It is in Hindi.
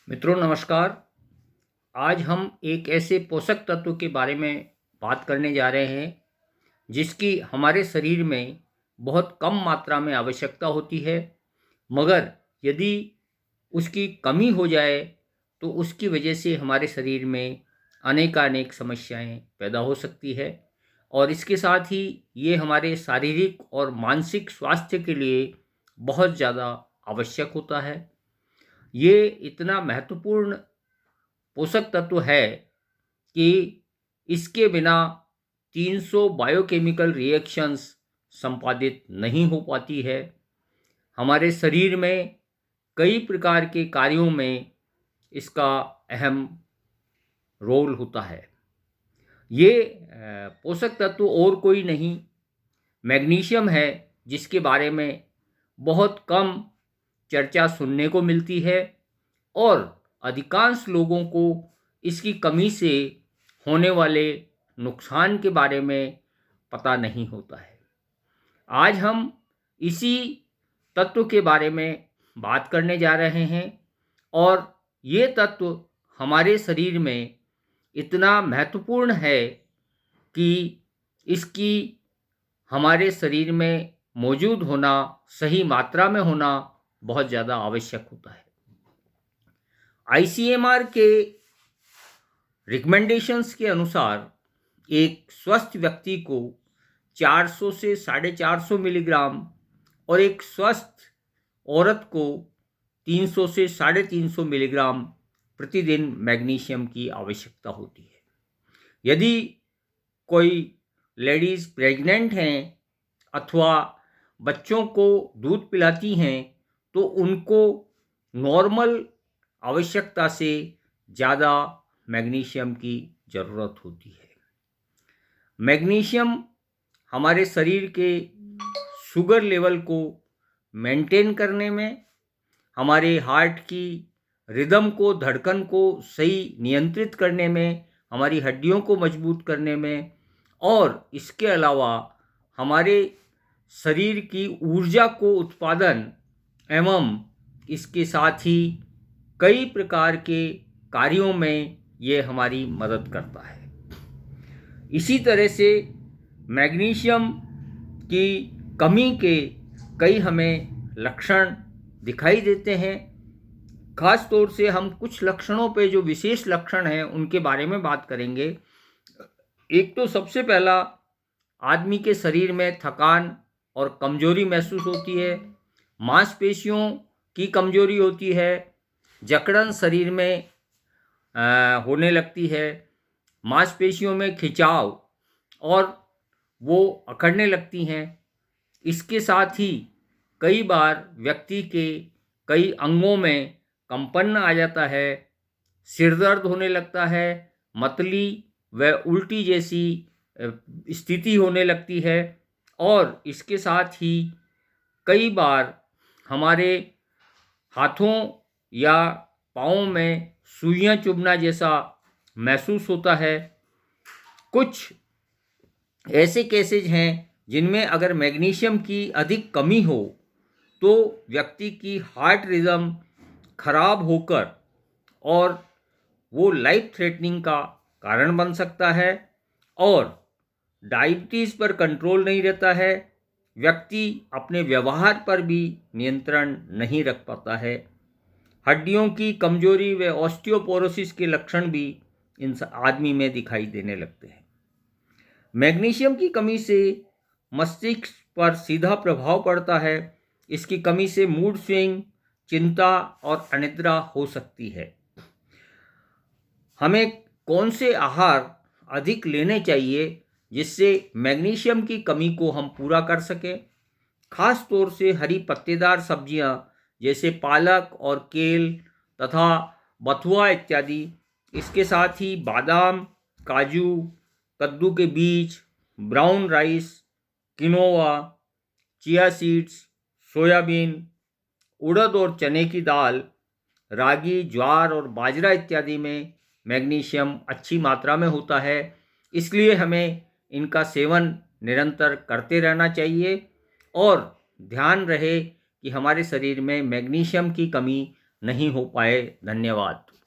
मित्रों नमस्कार। आज हम एक ऐसे पोषक तत्व के बारे में बात करने जा रहे हैं जिसकी हमारे शरीर में बहुत कम मात्रा में आवश्यकता होती है, मगर यदि उसकी कमी हो जाए तो उसकी वजह से हमारे शरीर में अनेकानेक समस्याएं पैदा हो सकती है। और इसके साथ ही ये हमारे शारीरिक और मानसिक स्वास्थ्य के लिए बहुत ज़्यादा आवश्यक होता है। ये इतना महत्वपूर्ण पोषक तत्व है कि इसके बिना 300 बायोकेमिकल रिएक्शंस संपादित नहीं हो पाती है। हमारे शरीर में कई प्रकार के कार्यों में इसका अहम रोल होता है। ये पोषक तत्व और कोई नहीं, मैग्नीशियम है, जिसके बारे में बहुत कम चर्चा सुनने को मिलती है और अधिकांश लोगों को इसकी कमी से होने वाले नुकसान के बारे में पता नहीं होता है। आज हम इसी तत्व के बारे में बात करने जा रहे हैं और ये तत्व हमारे शरीर में इतना महत्वपूर्ण है कि इसकी हमारे शरीर में मौजूद होना, सही मात्रा में होना बहुत ज़्यादा आवश्यक होता है। आईसीएमआर के रिकमेंडेशंस के अनुसार एक स्वस्थ व्यक्ति को 400 से 450 मिलीग्राम और एक स्वस्थ औरत को 300 से 350 मिलीग्राम प्रतिदिन मैग्नीशियम की आवश्यकता होती है। यदि कोई लेडीज़ प्रेग्नेंट हैं अथवा बच्चों को दूध पिलाती हैं तो उनको नॉर्मल आवश्यकता से ज़्यादा मैग्नीशियम की ज़रूरत होती है। मैग्नीशियम हमारे शरीर के शुगर लेवल को मेंटेन करने में, हमारे हार्ट की रिदम को, धड़कन को सही नियंत्रित करने में, हमारी हड्डियों को मजबूत करने में और इसके अलावा हमारे शरीर की ऊर्जा को उत्पादन एवं इसके साथ ही कई प्रकार के कार्यों में ये हमारी मदद करता है। इसी तरह से मैग्नीशियम की कमी के कई हमें लक्षण दिखाई देते हैं। खास तौर से हम कुछ लक्षणों पे, जो विशेष लक्षण हैं, उनके बारे में बात करेंगे। एक तो सबसे पहला, आदमी के शरीर में थकान और कमजोरी महसूस होती है, मांसपेशियों की कमजोरी होती है, जकड़न शरीर में होने लगती है, मांसपेशियों में खिंचाव और वो अकड़ने लगती हैं। इसके साथ ही कई बार व्यक्ति के कई अंगों में कंपन आ जाता है, सिर दर्द होने लगता है, मतली व उल्टी जैसी स्थिति होने लगती है और इसके साथ ही कई बार हमारे हाथों या पाँवों में सुइयां चुभना जैसा महसूस होता है। कुछ ऐसे केसेज हैं जिनमें अगर मैग्नीशियम की अधिक कमी हो तो व्यक्ति की हार्ट रिदम खराब होकर और वो लाइफ थ्रेटनिंग का कारण बन सकता है और डायबिटीज़ पर कंट्रोल नहीं रहता है। व्यक्ति अपने व्यवहार पर भी नियंत्रण नहीं रख पाता है। हड्डियों की कमजोरी व ऑस्टियोपोरोसिस के लक्षण भी इन आदमी में दिखाई देने लगते हैं। मैग्नीशियम की कमी से मस्तिष्क पर सीधा प्रभाव पड़ता है। इसकी कमी से मूड स्विंग, चिंता और अनिद्रा हो सकती है। हमें कौन से आहार अधिक लेने चाहिए जिससे मैग्नीशियम की कमी को हम पूरा कर सकें? खास तौर से हरी पत्तेदार सब्जियां जैसे पालक और केल तथा बथुआ इत्यादि, इसके साथ ही बादाम, काजू, कद्दू के बीज, brown rice, quinoa, chia seeds, soybean, उड़द और चने की दाल, रागी, ज्वार और बाजरा इत्यादि में मैग्नीशियम अच्छी मात्रा में होता है। इसलिए हमें इनका सेवन निरंतर करते रहना चाहिए और ध्यान रहे कि हमारे शरीर में मैग्नीशियम की कमी नहीं हो पाए। धन्यवाद।